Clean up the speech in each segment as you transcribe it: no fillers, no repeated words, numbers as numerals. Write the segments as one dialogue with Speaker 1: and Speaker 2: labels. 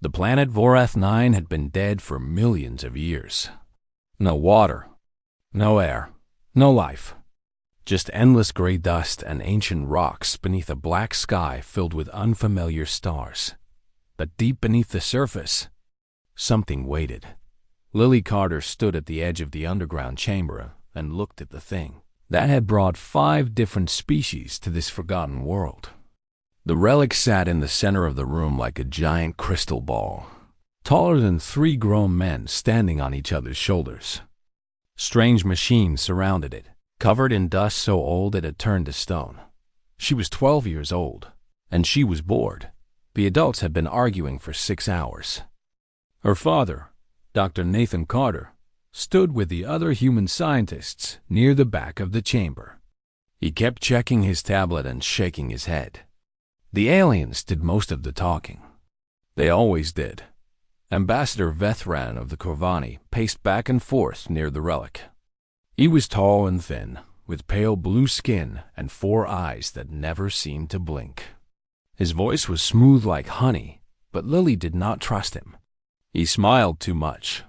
Speaker 1: The planet Vorath 9 had been dead for millions of years. No water, no air, no life. Just endless gray dust and ancient rocks beneath a black sky filled with unfamiliar stars. But deep beneath the surface, something waited. Lily Carter stood at the edge of the underground chamber and looked at the thing that had brought 5 different species to this forgotten world. The relic sat in the center of the room like a giant crystal ball, taller than 3 grown men standing on each other's shoulders. Strange machines surrounded it, covered in dust so old it had turned to stone. She was 12 years old, and she was bored. The adults had been arguing for 6 hours. Her father, Dr. Nathan Carter, stood with the other human scientists near the back of the chamber. He kept checking his tablet and shaking his head. The aliens did most of the talking. They always did. Ambassador Vethran of the Corvani paced back and forth near the relic. He was tall and thin, with pale blue skin and 4 eyes that never seemed to blink. His voice was smooth like honey, but Lily did not trust him. He smiled too much.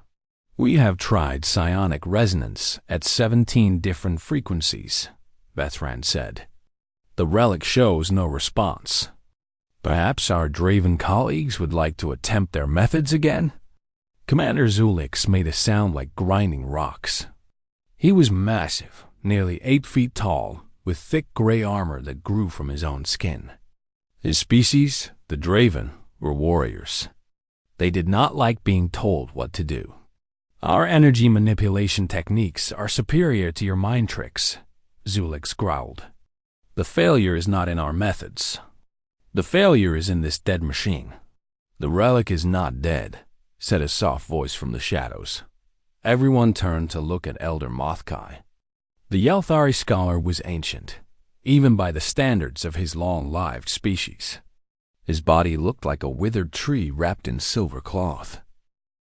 Speaker 1: "We have tried psionic resonance at 17 different frequencies," Vethran said. "The relic shows no response. Perhaps our Draven colleagues would like to attempt their methods again?" Commander Zulix made a sound like grinding rocks. He was massive, nearly 8 feet tall, with thick gray armor that grew from his own skin. His species, the Draven, were warriors. They did not like being told what to do. "Our energy manipulation techniques are superior to your mind tricks," Zulix growled. "The failure is not in our methods. The failure is in this dead machine." "The relic is not dead," said a soft voice from the shadows. Everyone turned to look at Elder Mothkai. The Yelthari scholar was ancient, even by the standards of his long-lived species. His body looked like a withered tree wrapped in silver cloth.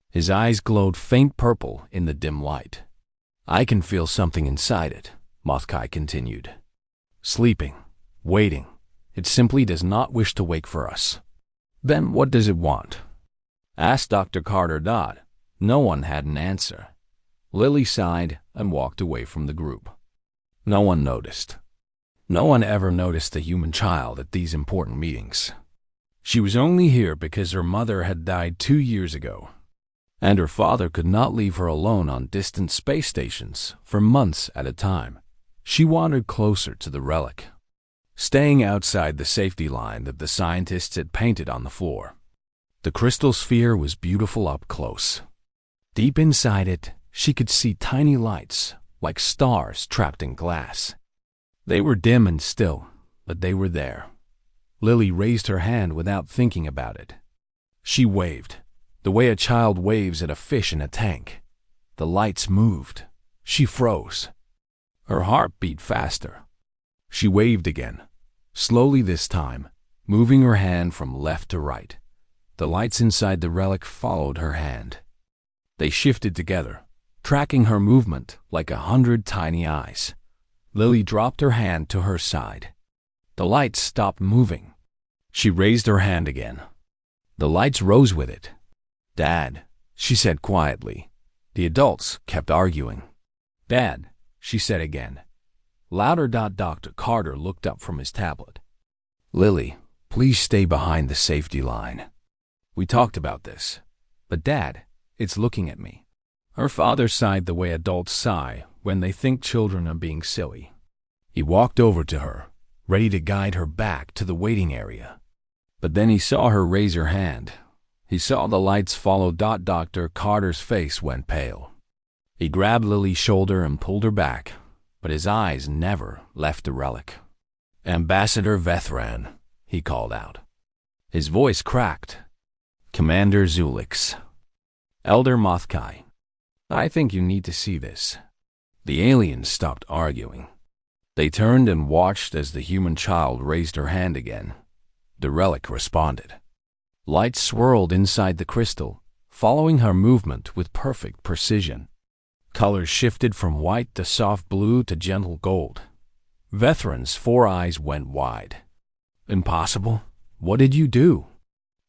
Speaker 1: His eyes glowed faint purple in the dim light. "I can feel something inside it," Mothkai continued. "Sleeping, waiting. It simply does not wish to wake for us." "Then what does it want?" asked Dr. Carter Dodd. No one had an answer. Lily sighed and walked away from the group. No one noticed. No one ever noticed a human child at these important meetings. She was only here because her mother had died 2 years ago, and her father could not leave her alone on distant space stations for months at a time. She wandered closer to the relic, staying outside the safety line that the scientists had painted on the floor. The crystal sphere was beautiful up close. Deep inside it, she could see tiny lights, like stars trapped in glass. They were dim and still, but they were there. Lily raised her hand without thinking about it. She waved, the way a child waves at a fish in a tank. The lights moved. She froze. Her heart beat faster. She waved again, slowly this time, moving her hand from left to right. The lights inside the relic followed her hand. They shifted together, tracking her movement like 100 tiny eyes. Lily dropped her hand to her side. The lights stopped moving. She raised her hand again. The lights rose with it. "Dad," she said quietly. The adults kept arguing. "Dad," she said again. Louder. Dr. Carter looked up from his tablet. "Lily, please stay behind the safety line. We talked about this. But Dad, it's looking at me." Her father sighed the way adults sigh when they think children are being silly. He walked over to her, ready to guide her back to the waiting area. But then he saw her raise her hand. He saw the lights follow. Dr. Carter's face went pale. He grabbed Lily's shoulder and pulled her back, but his eyes never left the relic. "Ambassador Vethran," he called out. His voice cracked. "Commander Zulix." "Elder Mothkai, I think you need to see this." The aliens stopped arguing. They turned and watched as the human child raised her hand again. The relic responded. Lights swirled inside the crystal, following her movement with perfect precision. Colors shifted from white to soft blue to gentle gold. Vethran's 4 eyes went wide. "Impossible? What did you do?"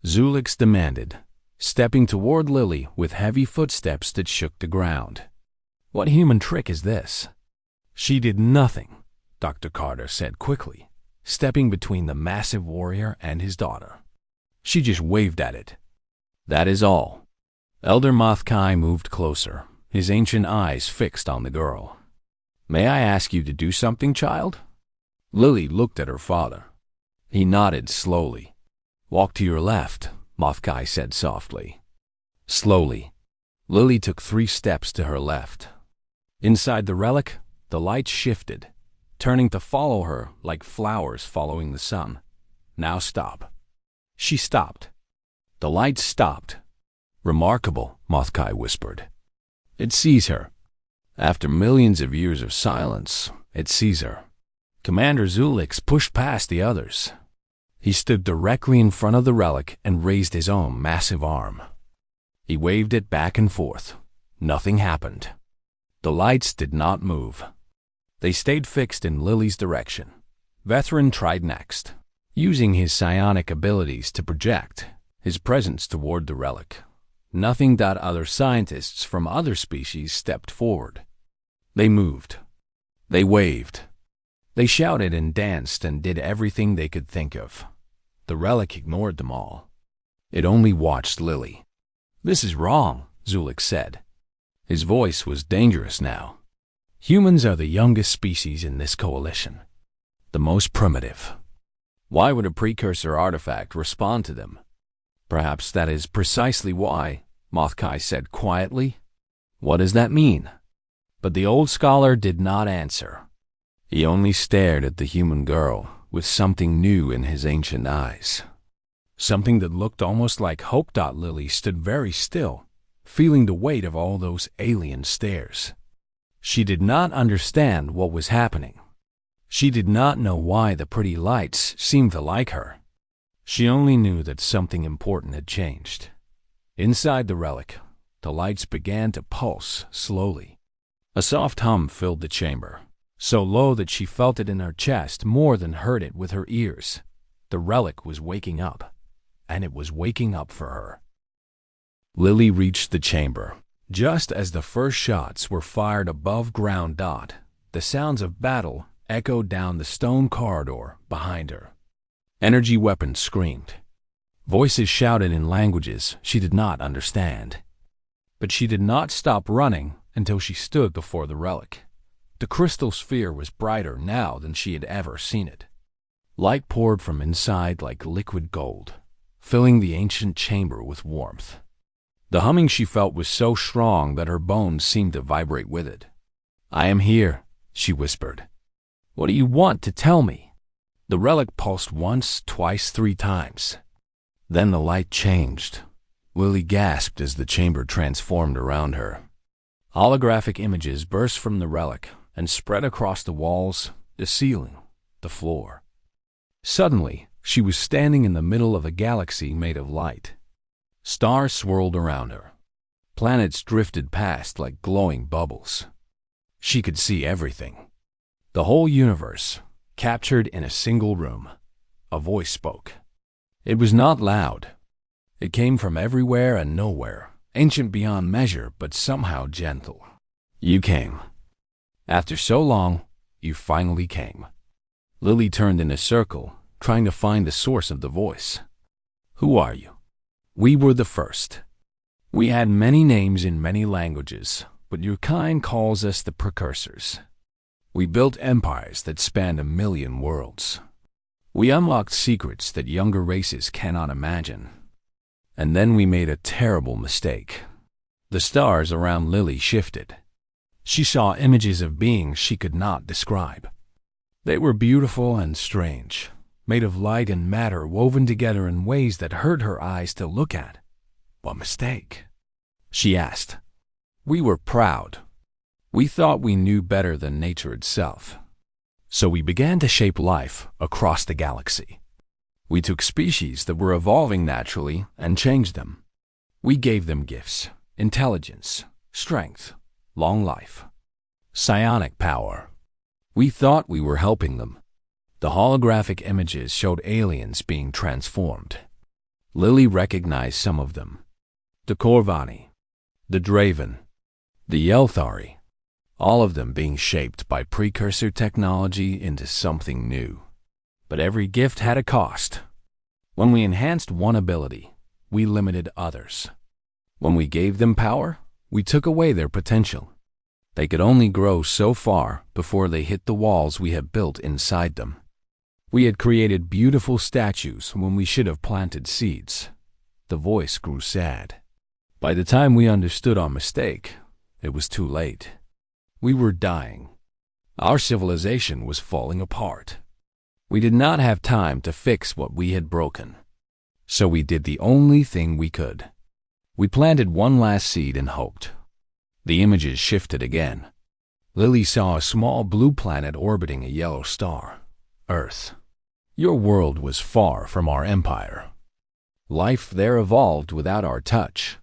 Speaker 1: Zulix demanded, stepping toward Lily with heavy footsteps that shook the ground. "What human trick is this?" "She did nothing," Dr. Carter said quickly, stepping between the massive warrior and his daughter. "She just waved at it. That is all." Elder Mothkai moved closer, his ancient eyes fixed on the girl. "May I ask you to do something, child?" Lily looked at her father. He nodded slowly. "Walk to your left," Mothkai said softly. Slowly, Lily took 3 steps to her left. Inside the relic, the light shifted, turning to follow her like flowers following the sun. "Now stop." She stopped. The light stopped. "Remarkable," Mothkai whispered. "It sees her. After millions of years of silence, it sees her." Commander Zulix pushed past the others. He stood directly in front of the relic and raised his own massive arm. He waved it back and forth. Nothing happened. The lights did not move. They stayed fixed in Lily's direction. Vethrin tried next, using his psionic abilities to project his presence toward the relic. Nothing. Other scientists from other species stepped forward. They moved. They waved. They shouted and danced and did everything they could think of. The relic ignored them all. It only watched Lily. "This is wrong," Zulix said. His voice was dangerous now. "Humans are the youngest species in this coalition, the most primitive. Why would a precursor artifact respond to them?" "Perhaps that is precisely why," Mothkai said quietly. "What does that mean?" But the old scholar did not answer. He only stared at the human girl with something new in his ancient eyes. Something that looked almost like hope. Lily stood very still, feeling the weight of all those alien stares. She did not understand what was happening. She did not know why the pretty lights seemed to like her. She only knew that something important had changed. Inside the relic, the lights began to pulse slowly. A soft hum filled the chamber, so low that she felt it in her chest more than heard it with her ears. The relic was waking up, and it was waking up for her. Lily reached the chamber. Just as the first shots were fired above ground. The sounds of battle echoed down the stone corridor behind her. Energy weapons screamed. Voices shouted in languages she did not understand. But she did not stop running until she stood before the relic. The crystal sphere was brighter now than she had ever seen it. Light poured from inside like liquid gold, filling the ancient chamber with warmth. The humming she felt was so strong that her bones seemed to vibrate with it. "I am here," she whispered. "What do you want to tell me?" The relic pulsed once, twice, 3 times. Then the light changed. Lily gasped as the chamber transformed around her. Holographic images burst from the relic and spread across the walls, the ceiling, the floor. Suddenly, she was standing in the middle of a galaxy made of light. Stars swirled around her. Planets drifted past like glowing bubbles. She could see everything. The whole universe, captured in a single room. A voice spoke. It was not loud. It came from everywhere and nowhere, ancient beyond measure, but somehow gentle. "You came. After so long, you finally came." Lily turned in a circle, trying to find the source of the voice. "Who are you?" "We were the first. We had many names in many languages, but your kind calls us the precursors. We built empires that spanned 1,000,000 worlds. We unlocked secrets that younger races cannot imagine. And then we made a terrible mistake." The stars around Lily shifted. She saw images of beings she could not describe. They were beautiful and strange, made of light and matter woven together in ways that hurt her eyes to look at. "What mistake?" she asked. "We were proud. We thought we knew better than nature itself. So we began to shape life across the galaxy. We took species that were evolving naturally and changed them. We gave them gifts, intelligence, strength, long life, psionic power. We thought we were helping them." The holographic images showed aliens being transformed. Lily recognized some of them. the Corvani, the Draven, the Yelthari, all of them being shaped by precursor technology into something new. But every gift had a cost. When we enhanced one ability, we limited others. When we gave them power, we took away their potential. They could only grow so far before they hit the walls we had built inside them. We had created beautiful statues when we should have planted seeds. The voice grew sad. By the time we understood our mistake, it was too late. We were dying. Our civilization was falling apart. We did not have time to fix what we had broken. So we did the only thing we could. We planted one last seed and hoped. The images shifted again. Lily saw a small blue planet orbiting a yellow star, Earth. Your world was far from our empire. Life there evolved without our touch.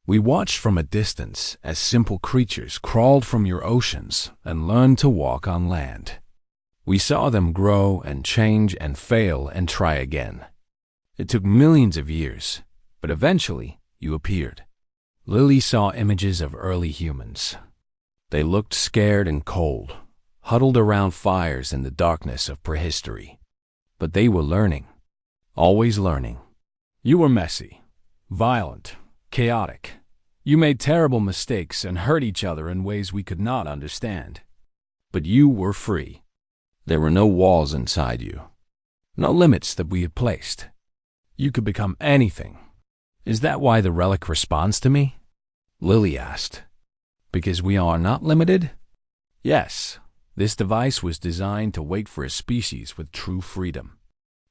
Speaker 1: We watched from a distance as simple creatures crawled from your oceans and learned to walk on land. We saw them grow and change and fail and try again. It took millions of years, but eventually you appeared. Lily saw images of early humans. They looked scared and cold, huddled around fires in the darkness of prehistory. But they were learning, always learning. You were messy, violent, chaotic. You made terrible mistakes and hurt each other in ways we could not understand. But you were free. There were no walls inside you, no limits that we had placed. You could become anything. Is that why the relic responds to me? Lily asked. Because we are not limited? Yes, this device was designed to wait for a species with true freedom.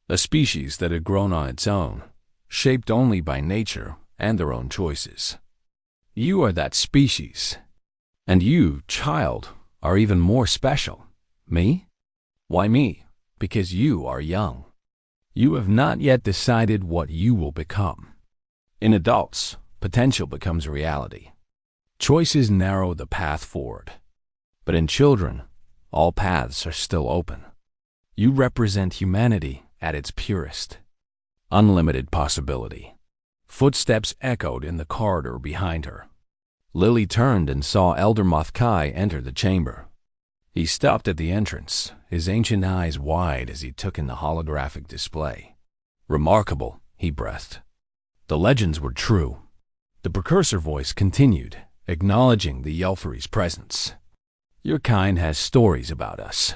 Speaker 1: A species that had grown on its own, shaped only by nature and their own choices. You are that species. And you, child, are even more special. Me? Why me? Because you are young. You have not yet decided what you will become. In adults, potential becomes reality. Choices narrow the path forward. But in children, all paths are still open. You represent humanity at its purest. Unlimited possibility. Footsteps echoed in the corridor behind her. Lily turned and saw Elder Mothkai enter the chamber. He stopped at the entrance, his ancient eyes wide as he took in the holographic display. Remarkable, he breathed. The legends were true. The precursor voice continued, acknowledging the Yelthari's presence. Your kind has stories about us.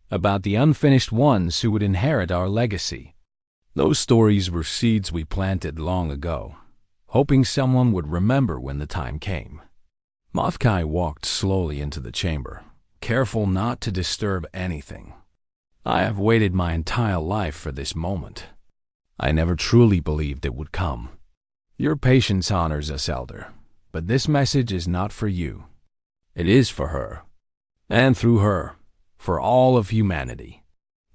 Speaker 1: About the unfinished ones who would inherit our legacy. Those stories were seeds we planted long ago, hoping someone would remember when the time came. Mothkai walked slowly into the chamber, careful not to disturb anything. I have waited my entire life for this moment. I never truly believed it would come. Your patience honors us, Elder, but this message is not for you. It is for her, and through her, for all of humanity.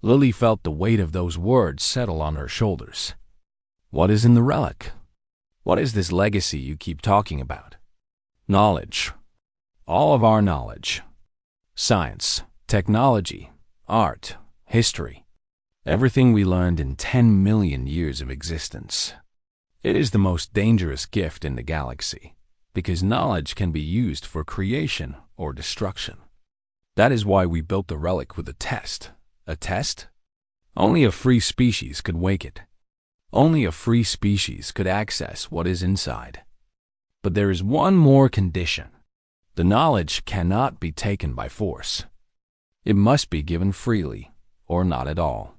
Speaker 1: Lily felt the weight of those words settle on her shoulders. What is in the relic? What is this legacy you keep talking about? Knowledge. All of our knowledge. Science, technology, art, history. Everything we learned in 10 million years of existence. It is the most dangerous gift in the galaxy, because knowledge can be used for creation or destruction. That is why we built the relic with a test. A test? Only a free species could wake it. Only a free species could access what is inside. But there is one more condition. The knowledge cannot be taken by force. It must be given freely, or not at all.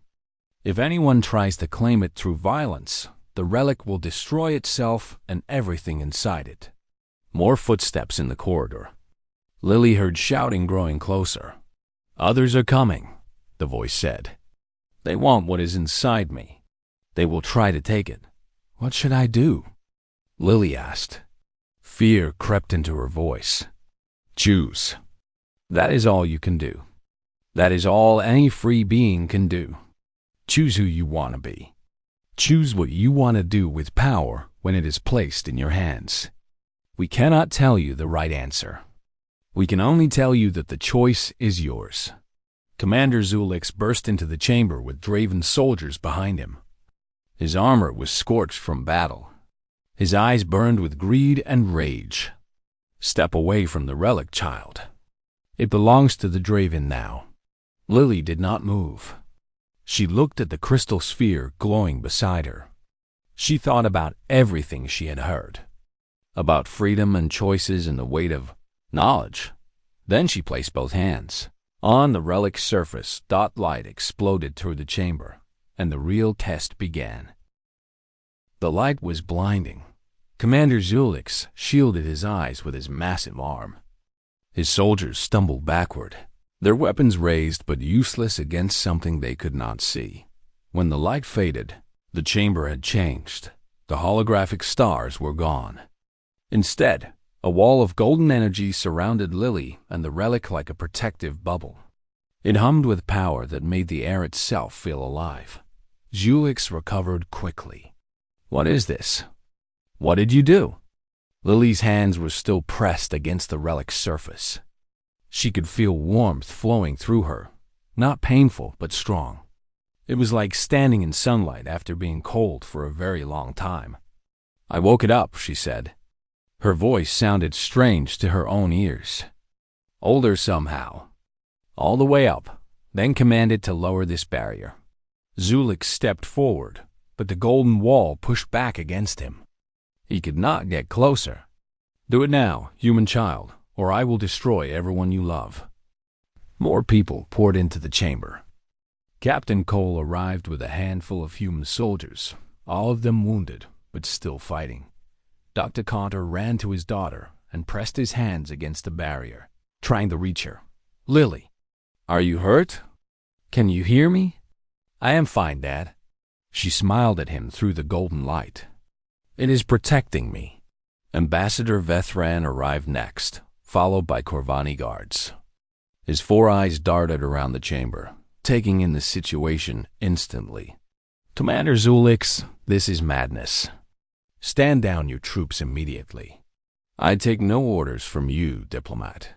Speaker 1: If anyone tries to claim it through violence, the relic will destroy itself and everything inside it. More footsteps in the corridor. Lily heard shouting growing closer. Others are coming, the voice said. They want what is inside me. They will try to take it. What should I do? Lily asked. Fear crept into her voice. Choose. That is all you can do. That is all any free being can do. Choose who you want to be. Choose what you want to do with power when it is placed in your hands. We cannot tell you the right answer. We can only tell you that the choice is yours. Commander Zulix burst into the chamber with Draven soldiers behind him. His armor was scorched from battle. His eyes burned with greed and rage. "Step away from the relic, child. It belongs to the Draven now." Lily did not move. She looked at the crystal sphere glowing beside her. She thought about everything she had heard, about freedom and choices and the weight of knowledge. Then she placed both hands on the relic's surface. Light exploded through the chamber, and the real test began. The light was blinding. Commander Zulix shielded his eyes with his massive arm. His soldiers stumbled backward, their weapons raised but useless against something they could not see. When the light faded, the chamber had changed. The holographic stars were gone. Instead, a wall of golden energy surrounded Lily and the relic like a protective bubble. It hummed with power that made the air itself feel alive. Zulix recovered quickly. "What is this? What did you do?" Lily's hands were still pressed against the relic's surface. She could feel warmth flowing through her, not painful but strong. It was like standing in sunlight after being cold for a very long time. "I woke it up," she said. Her voice sounded strange to her own ears. "Older somehow. All the way up, then commanded to lower this barrier." Zulix stepped forward, but the golden wall pushed back against him. He could not get closer. "Do it now, human child, or I will destroy everyone you love." More people poured into the chamber. Captain Cole arrived with a handful of human soldiers, all of them wounded, but still fighting. Dr. Carter ran to his daughter and pressed his hands against the barrier, trying to reach her. "Lily, are you hurt? Can you hear me?" "I am fine, Dad." She smiled at him through the golden light. "It is protecting me." Ambassador Vethran arrived next, followed by Corvani guards. His 4 eyes darted around the chamber, taking in the situation instantly. "Commander Zulix, this is madness. Stand down your troops immediately. I take no orders from you, diplomat.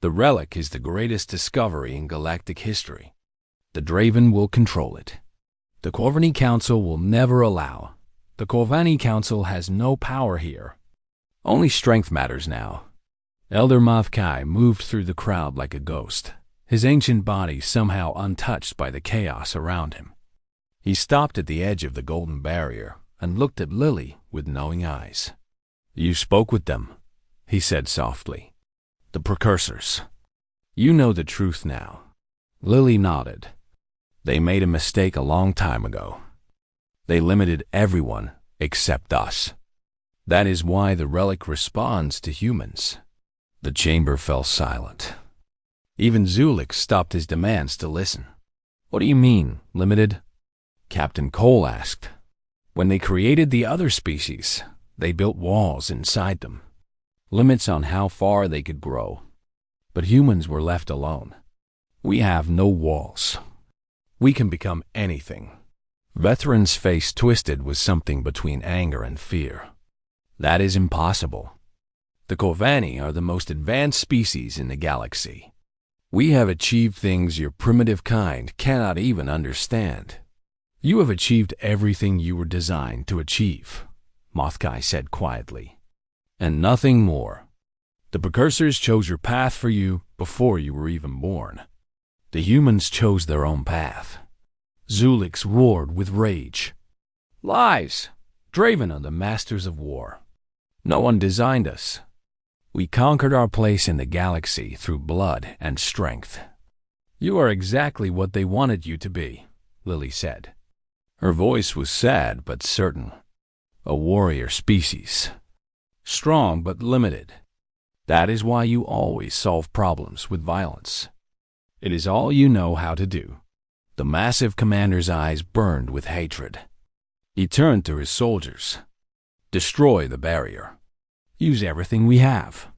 Speaker 1: The relic is the greatest discovery in galactic history. The Draven will control it. The Corvani Council will never allow. The Corvani Council has no power here. Only strength matters now." Elder Mavkai moved through the crowd like a ghost, his ancient body somehow untouched by the chaos around him. He stopped at the edge of the golden barrier and looked at Lily with knowing eyes. "You spoke with them," he said softly. "The precursors. You know the truth now." Lily nodded. "They made a mistake a long time ago. They limited everyone except us. That is why the relic responds to humans." The chamber fell silent. Even Zulix stopped his demands to listen. "What do you mean, limited?" Captain Cole asked. "When they created the other species, they built walls inside them, limits on how far they could grow. But humans were left alone. We have no walls. We can become anything." Veteran's face twisted with something between anger and fear. "That is impossible. The Corvani are the most advanced species in the galaxy. We have achieved things your primitive kind cannot even understand." "You have achieved everything you were designed to achieve," Mothkai said quietly. "And nothing more. The precursors chose your path for you before you were even born. The humans chose their own path." Zulix roared with rage. "Lies! Draven are the masters of war. No one designed us. We conquered our place in the galaxy through blood and strength." "You are exactly what they wanted you to be," Lily said. Her voice was sad but certain. "A warrior species. Strong but limited. That is why you always solve problems with violence. It is all you know how to do." The massive commander's eyes burned with hatred. He turned to his soldiers. "Destroy the barrier. Use everything we have."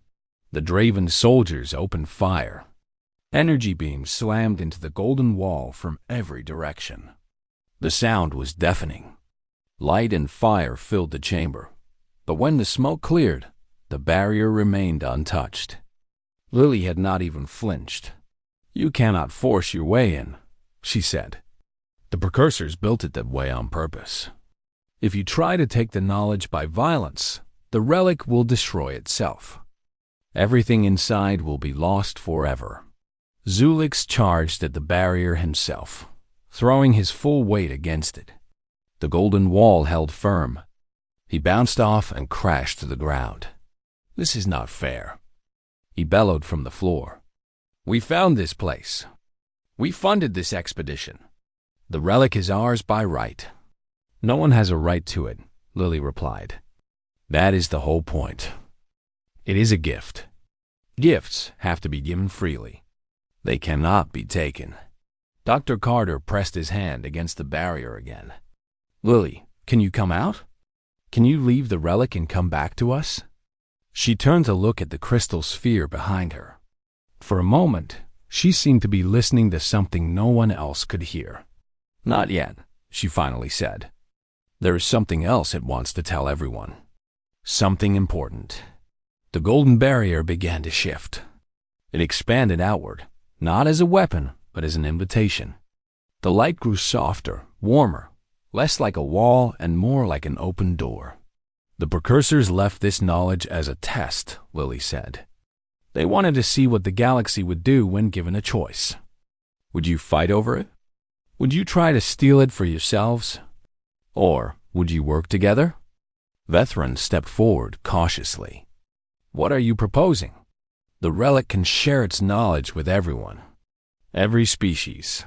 Speaker 1: The Draven soldiers opened fire. Energy beams slammed into the golden wall from every direction. The sound was deafening. Light and fire filled the chamber, but when the smoke cleared, the barrier remained untouched. Lily had not even flinched. "You cannot force your way in," she said. "The precursors built it that way on purpose. If you try to take the knowledge by violence, the relic will destroy itself. Everything inside will be lost forever. Zulix charged at the barrier himself, throwing his full weight against it. The golden wall held firm. He bounced off and crashed to the ground. "This is not fair," he bellowed from the floor. "We found this place. We funded this expedition. The relic is ours by right." "No one has a right to it," Lily replied. "That is the whole point. It is a gift. Gifts have to be given freely. They cannot be taken." Dr. Carter pressed his hand against the barrier again. "Lily, can you come out? Can you leave the relic and come back to us?" She turned to look at the crystal sphere behind her. For a moment, she seemed to be listening to something no one else could hear. "Not yet," she finally said. "There is something else it wants to tell everyone. Something important." The golden barrier began to shift. It expanded outward, not as a weapon, but as an invitation. The light grew softer, warmer, less like a wall and more like an open door. "The precursors left this knowledge as a test," Lily said. "They wanted to see what the galaxy would do when given a choice. Would you fight over it? Would you try to steal it for yourselves? Or would you work together?" Vethran stepped forward cautiously. "What are you proposing?" "The relic can share its knowledge with everyone. Every species.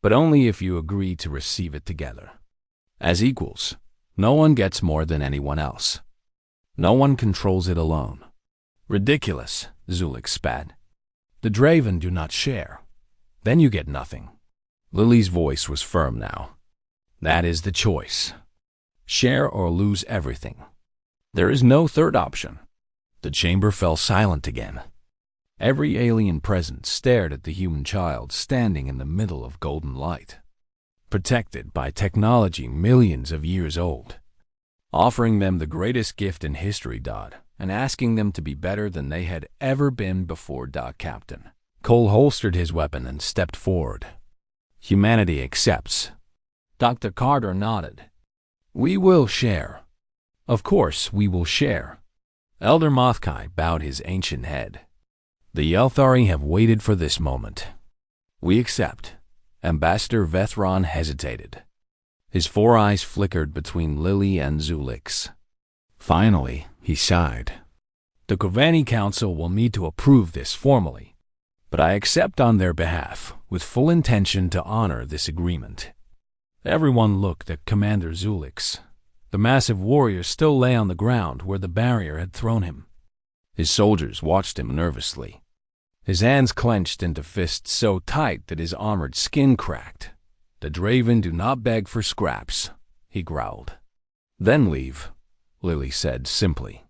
Speaker 1: But only if you agree to receive it together. As equals, no one gets more than anyone else. No one controls it alone." "Ridiculous," Zulix spat. "The Draven do not share. Then you get nothing." Lily's voice was firm now. "That is the choice. Share or lose everything. There is no third option." The chamber fell silent again. Every alien present stared at the human child standing in the middle of golden light, protected by technology millions of years old, offering them the greatest gift in history, and asking them to be better than they had ever been before, Captain. Cole holstered his weapon and stepped forward. "Humanity accepts." Dr. Carter nodded. "We will share. Of course we will share." Elder Mothkai bowed his ancient head. "The Yelthari have waited for this moment. We accept." Ambassador Vethran hesitated. His four eyes flickered between Lily and Zulix. Finally, he sighed. "The Kovani Council will need to approve this formally, but I accept on their behalf, with full intention to honor this agreement." Everyone looked at Commander Zulix. The massive warrior still lay on the ground where the barrier had thrown him. His soldiers watched him nervously. His hands clenched into fists so tight that his armored skin cracked. "The Draven do not beg for scraps," he growled. "Then leave," Lily said simply.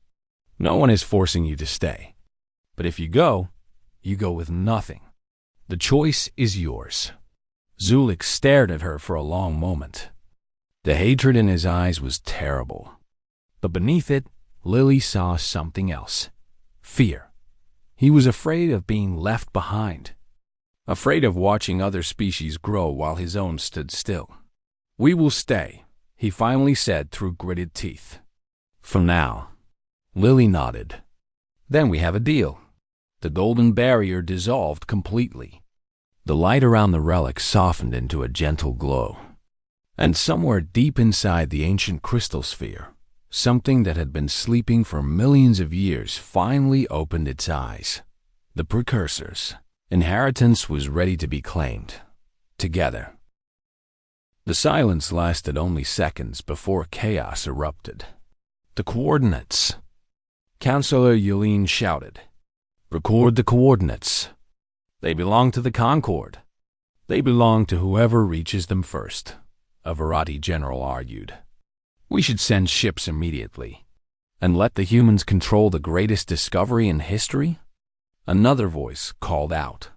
Speaker 1: "No one is forcing you to stay. But if you go with nothing. The choice is yours." Zulix stared at her for a long moment. The hatred in his eyes was terrible. But beneath it, Lily saw something else. Fear. He was afraid of being left behind. Afraid of watching other species grow while his own stood still. "We will stay," he finally said through gritted teeth. "For now." Lily nodded. "Then we have a deal." The golden barrier dissolved completely. The light around the relic softened into a gentle glow. And somewhere deep inside the ancient crystal sphere, something that had been sleeping for millions of years finally opened its eyes. The precursors. Inheritance was ready to be claimed. Together. The silence lasted only seconds before chaos erupted. "The coordinates!" Counselor Yulene shouted. "Record the coordinates. They belong to the Concord. They belong to whoever reaches them first," a Verati general argued. "We should send ships immediately. And let the humans control the greatest discovery in history?" Another voice called out.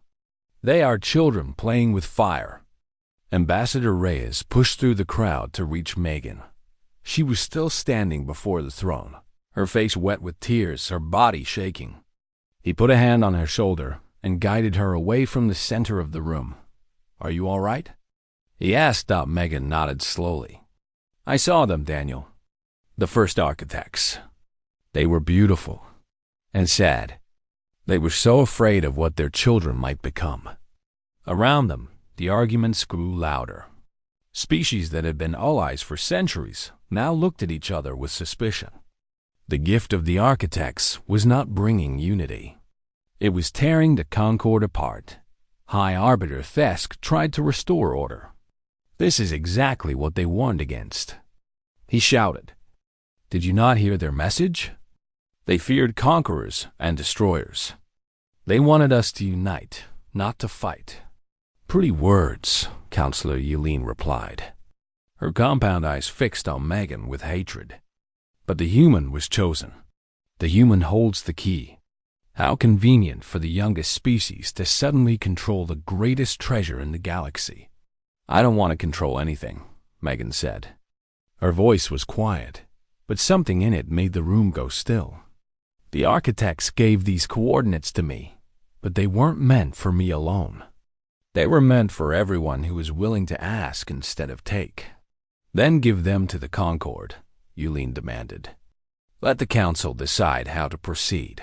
Speaker 1: "They are children playing with fire." Ambassador Reyes pushed through the crowd to reach Megan. She was still standing before the throne, her face wet with tears, her body shaking. He put a hand on her shoulder and guided her away from the center of the room. "Are you all right?" he asked. Megan nodded slowly. I saw them, Daniel. The first architects. They were beautiful and sad. They were so afraid of what their children might become. Around them, the arguments grew louder. Species that had been allies for centuries now looked at each other with suspicion. The gift of the architects was not bringing unity. It was tearing the Concord apart. High Arbiter Thesk tried to restore order. This is exactly what they warned against. He shouted. Did you not hear their message? They feared conquerors and destroyers. They wanted us to unite, not to fight. Pretty words, Counselor Yelene replied. Her compound eyes fixed on Megan with hatred. But the human was chosen. The human holds the key. How convenient for the youngest species to suddenly control the greatest treasure in the galaxy. I don't want to control anything, Megan said. Her voice was quiet, but something in it made the room go still. The architects gave these coordinates to me, but they weren't meant for me alone. They were meant for everyone who was willing to ask instead of take. Then give them to the Concord, Yulene demanded. Let the council decide how to proceed.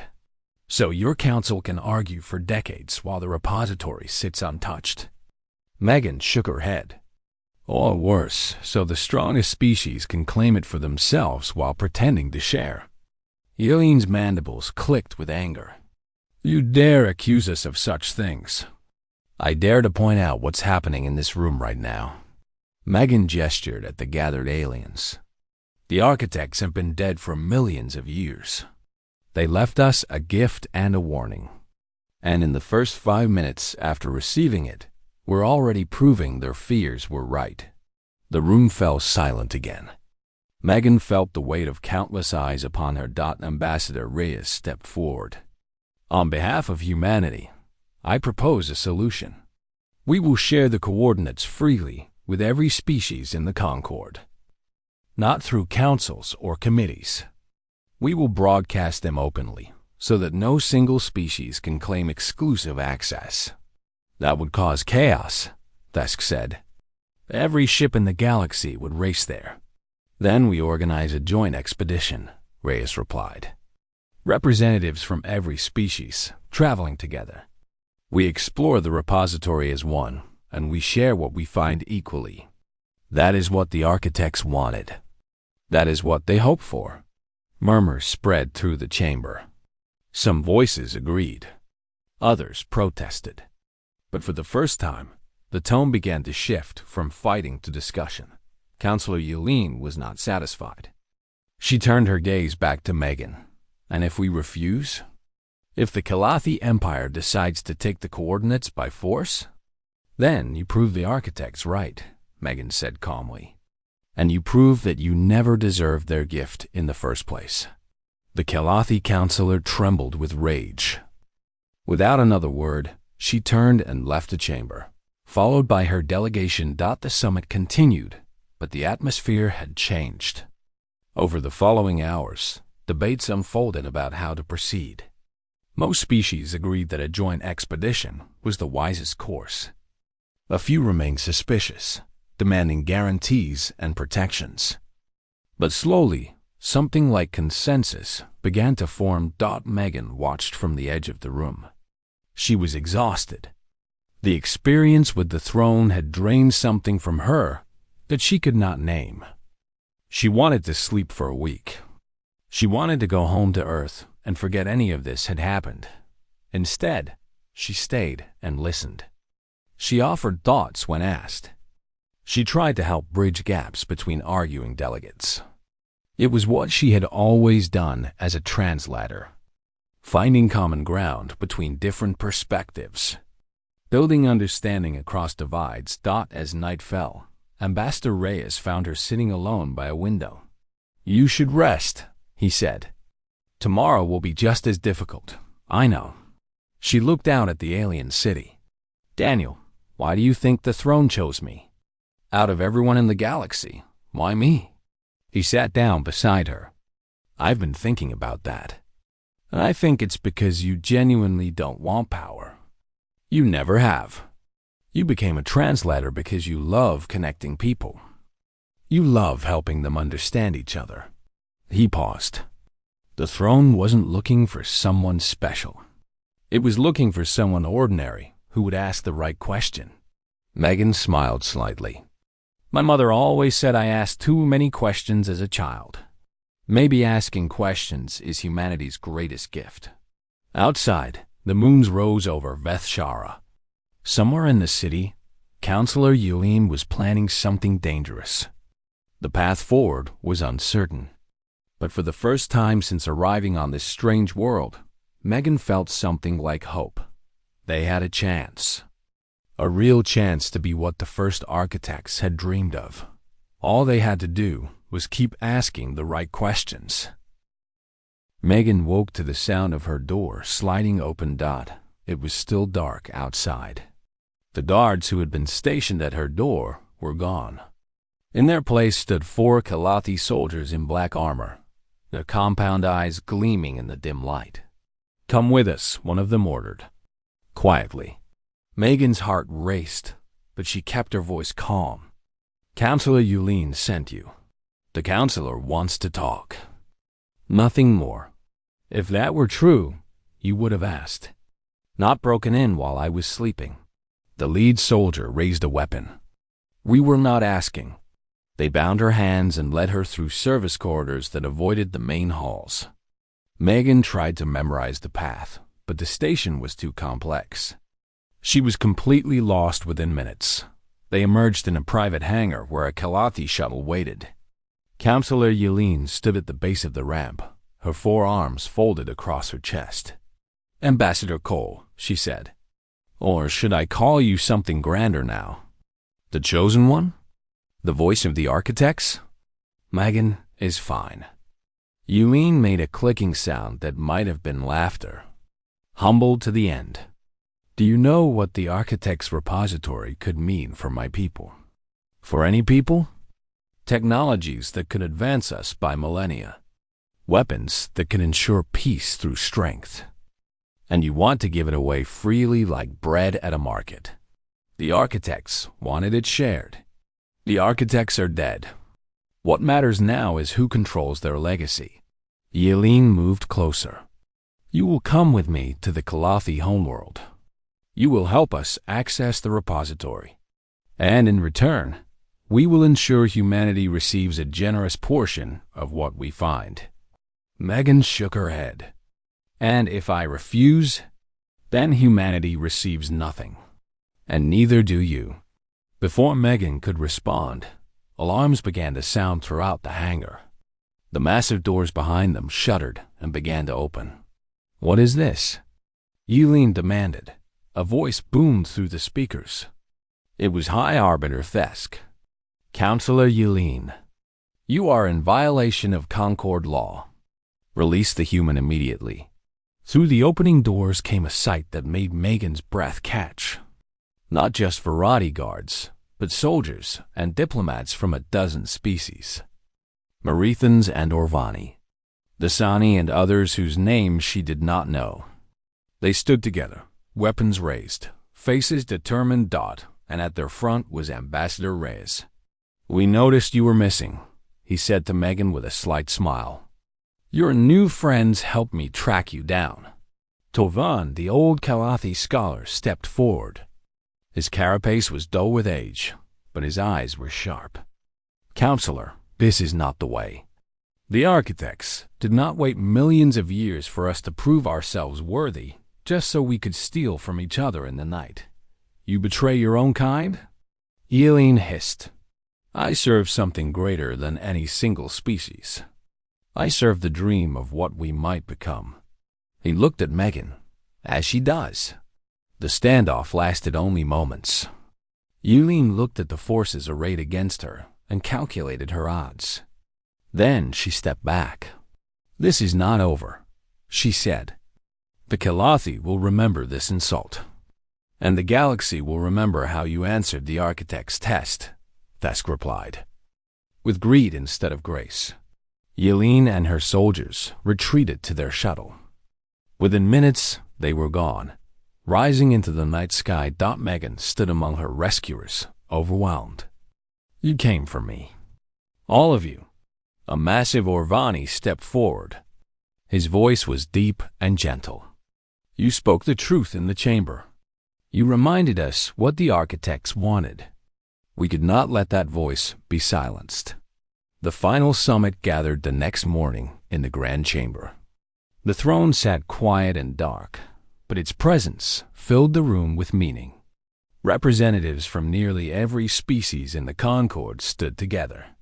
Speaker 1: So your council can argue for decades while the repository sits untouched. Megan shook her head. Or worse, so the strongest species can claim it for themselves while pretending to share. Yulene's mandibles clicked with anger. You dare accuse us of such things? I dare to point out what's happening in this room right now. Megan gestured at the gathered aliens. The architects have been dead for millions of years. They left us a gift and a warning. And in the first 5 minutes after receiving it, we're already proving their fears were right. The room fell silent again. Megan felt the weight of countless eyes upon her. Ambassador Reyes stepped forward. On behalf of humanity, I propose a solution. We will share the coordinates freely with every species in the Concord. Not through councils or committees. We will broadcast them openly, so that no single species can claim exclusive access. That would cause chaos, Thesk said. Every ship in the galaxy would race there. Then we organize a joint expedition, Reyes replied. Representatives from every species, traveling together. We explore the repository as one, and we share what we find equally. That is what the architects wanted. That is what they hoped for. Murmurs spread through the chamber. Some voices agreed. Others protested. But for the first time, the tone began to shift from fighting to discussion. Counselor Yelene was not satisfied. She turned her gaze back to Megan. And if we refuse? If the Kalathi Empire decides to take the coordinates by force? Then you prove the architects right, Megan said calmly. And you prove that you never deserved their gift in the first place. The Kalathi counselor trembled with rage. Without another word, she turned and left the chamber, followed by her delegation. The summit continued, but the atmosphere had changed. Over the following hours, debates unfolded about how to proceed. Most species agreed that a joint expedition was the wisest course. A few remained suspicious, demanding guarantees and protections. But slowly, something like consensus began to form. Megan watched from the edge of the room. She was exhausted. The experience with the throne had drained something from her that she could not name. She wanted to sleep for a week. She wanted to go home to Earth and forget any of this had happened. Instead, she stayed and listened. She offered thoughts when asked. She tried to help bridge gaps between arguing delegates. It was what she had always done as a translator, finding common ground between different perspectives, building understanding across divides. As night fell, Ambassador Reyes found her sitting alone by a window. You should rest, he said. Tomorrow will be just as difficult, I know. She looked out at the alien city. Daniel, why do you think the throne chose me? Out of everyone in the galaxy, why me? He sat down beside her. I've been thinking about that. And I think it's because you genuinely don't want power. You never have. You became a translator because you love connecting people. You love helping them understand each other." He paused. The throne wasn't looking for someone special. It was looking for someone ordinary who would ask the right question. Megan smiled slightly. "My mother always said I asked too many questions as a child. Maybe asking questions is humanity's greatest gift." Outside, the moons rose over Vethshara. Somewhere in the city, Counselor Yulene was planning something dangerous. The path forward was uncertain. But for the first time since arriving on this strange world, Megan felt something like hope. They had a chance. A real chance to be what the first architects had dreamed of. All they had to do was keep asking the right questions. Megan woke to the sound of her door sliding open. It was still dark outside. The guards who had been stationed at her door were gone. In their place stood 4 Kalathi soldiers in black armor, their compound eyes gleaming in the dim light. "Come with us," one of them ordered. Quietly. Megan's heart raced, but she kept her voice calm. "Counselor Yulene sent you. The counselor wants to talk." Nothing more. If that were true, you would have asked. "Not broken in while I was sleeping." The lead soldier raised a weapon. "We were not asking." They bound her hands and led her through service corridors that avoided the main halls. Megan tried to memorize the path, but the station was too complex. She was completely lost within minutes. They emerged in a private hangar where a Kalathi shuttle waited. Counselor Yulene stood at the base of the ramp, her 4 arms folded across her chest. "Ambassador Cole," she said. "Or should I call you something grander now? The Chosen One? The voice of the architects?" "Megan is fine." Yulene made a clicking sound that might have been laughter. Humbled to the end. "Do you know what the architect's repository could mean for my people? For any people? Technologies that could advance us by millennia. Weapons that can ensure peace through strength. And you want to give it away freely like bread at a market. The architects wanted it shared. The architects are dead. What matters now is who controls their legacy." Yulene moved closer. "You will come with me to the Kalathi homeworld. You will help us access the repository. And in return, we will ensure humanity receives a generous portion of what we find." Megan shook her head. "And if I refuse, then humanity receives nothing. And neither do you." Before Megan could respond, alarms began to sound throughout the hangar. The massive doors behind them shuddered and began to open. "What is this?" Yulene demanded. A voice boomed through the speakers. It was High Arbiter Thesk. "Counselor Yulene, you are in violation of Concord law. Release the human immediately." Through the opening doors came a sight that made Megan's breath catch. Not just Varadi guards, but soldiers and diplomats from a dozen species. Marithans and Orvani, Dasani and others whose names she did not know. They stood together, weapons raised, faces determined. And at their front was Ambassador Reyes. "We noticed you were missing," he said to Megan with a slight smile. "Your new friends helped me track you down." Tovan, the old Kalathi scholar, stepped forward. His carapace was dull with age, but his eyes were sharp. "Counselor, this is not the way. The architects did not wait millions of years for us to prove ourselves worthy just so we could steal from each other in the night. You betray your own kind?" Yulene hissed. "I serve something greater than any single species. I serve the dream of what we might become." He looked at Megan, as she does. The standoff lasted only moments. Yulene looked at the forces arrayed against her and calculated her odds. Then she stepped back. "This is not over," she said. "The Kalathi will remember this insult. And the galaxy will remember how you answered the architect's test," Thesk replied. With greed instead of grace, Yulene and her soldiers retreated to their shuttle. Within minutes, they were gone. Rising into the night sky, Megan stood among her rescuers, overwhelmed. "You came for me. All of you." A massive Orvani stepped forward. His voice was deep and gentle. "You spoke the truth in the chamber. You reminded us what the architects wanted. We could not let that voice be silenced." The final summit gathered the next morning in the grand chamber. The throne sat quiet and dark, but its presence filled the room with meaning. Representatives from nearly every species in the Concord stood together.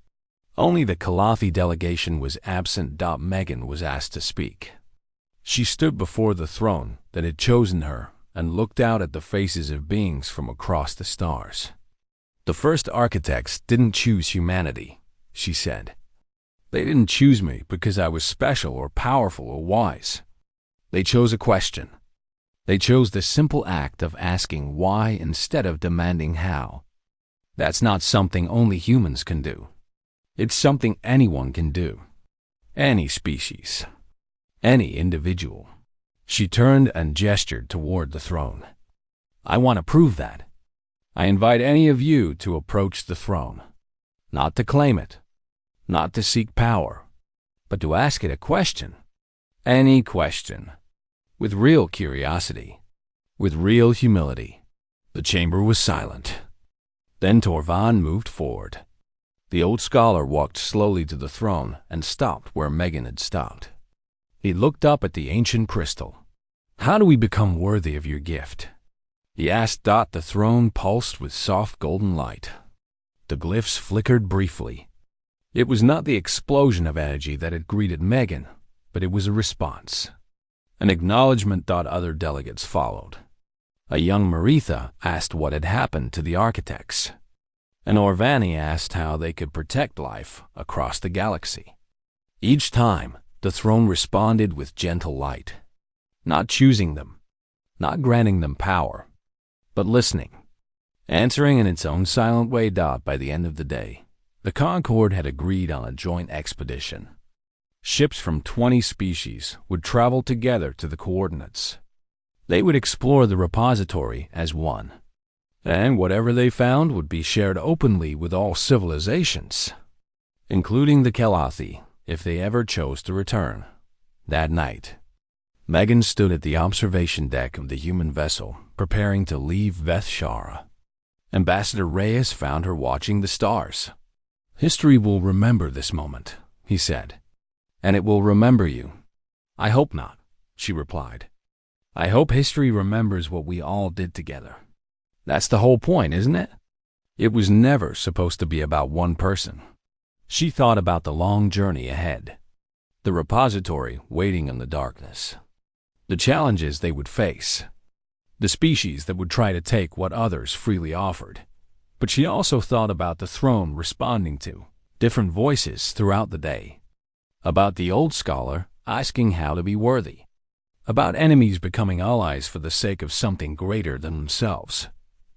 Speaker 1: Only the Kalathi delegation was absent. Megan was asked to speak. She stood before the throne that had chosen her and looked out at the faces of beings from across the stars. "The first architects didn't choose humanity," she said. "They didn't choose me because I was special or powerful or wise. They chose a question. They chose the simple act of asking why instead of demanding how. That's not something only humans can do. It's something anyone can do. Any species. Any individual." She turned and gestured toward the throne. "I want to prove that. I invite any of you to approach the throne. Not to claim it. Not to seek power. But to ask it a question. Any question. With real curiosity. With real humility." The chamber was silent. Then Torvan moved forward. The old scholar walked slowly to the throne and stopped where Megan had stopped. He looked up at the ancient crystal. "How do we become worthy of your gift?" he asked. The throne pulsed with soft golden light. The glyphs flickered briefly. It was not the explosion of energy that had greeted Megan, but it was a response. An acknowledgement. Other delegates followed. A young Maritha asked what had happened to the architects. An Orvani asked how they could protect life across the galaxy. Each time, the throne responded with gentle light, not choosing them, not granting them power, but listening, answering in its own silent way. By the end of the day, the Concord had agreed on a joint expedition. Ships from 20 species would travel together to the coordinates. They would explore the repository as one, and whatever they found would be shared openly with all civilizations, including the Kalathi, if they ever chose to return. That night, Megan stood at the observation deck of the human vessel, preparing to leave Vethshara. Ambassador Reyes found her watching the stars. "History will remember this moment," he said. "And it will remember you." "I hope not," she replied. "I hope history remembers what we all did together. That's the whole point, isn't it? It was never supposed to be about one person." She thought about the long journey ahead, the repository waiting in the darkness, the challenges they would face, the species that would try to take what others freely offered. But she also thought about the throne responding to different voices throughout the day, about the old scholar asking how to be worthy, about enemies becoming allies for the sake of something greater than themselves.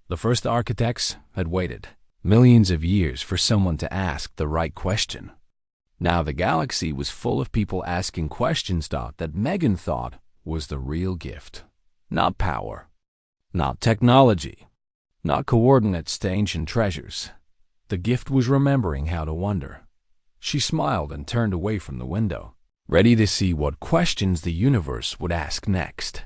Speaker 1: The first architects had waited millions of years for someone to ask the right question. Now the galaxy was full of people asking questions that Megan thought was the real gift. Not power, not technology, not coordinates to ancient treasures. The gift was remembering how to wonder. She smiled and turned away from the window, ready to see what questions the universe would ask next.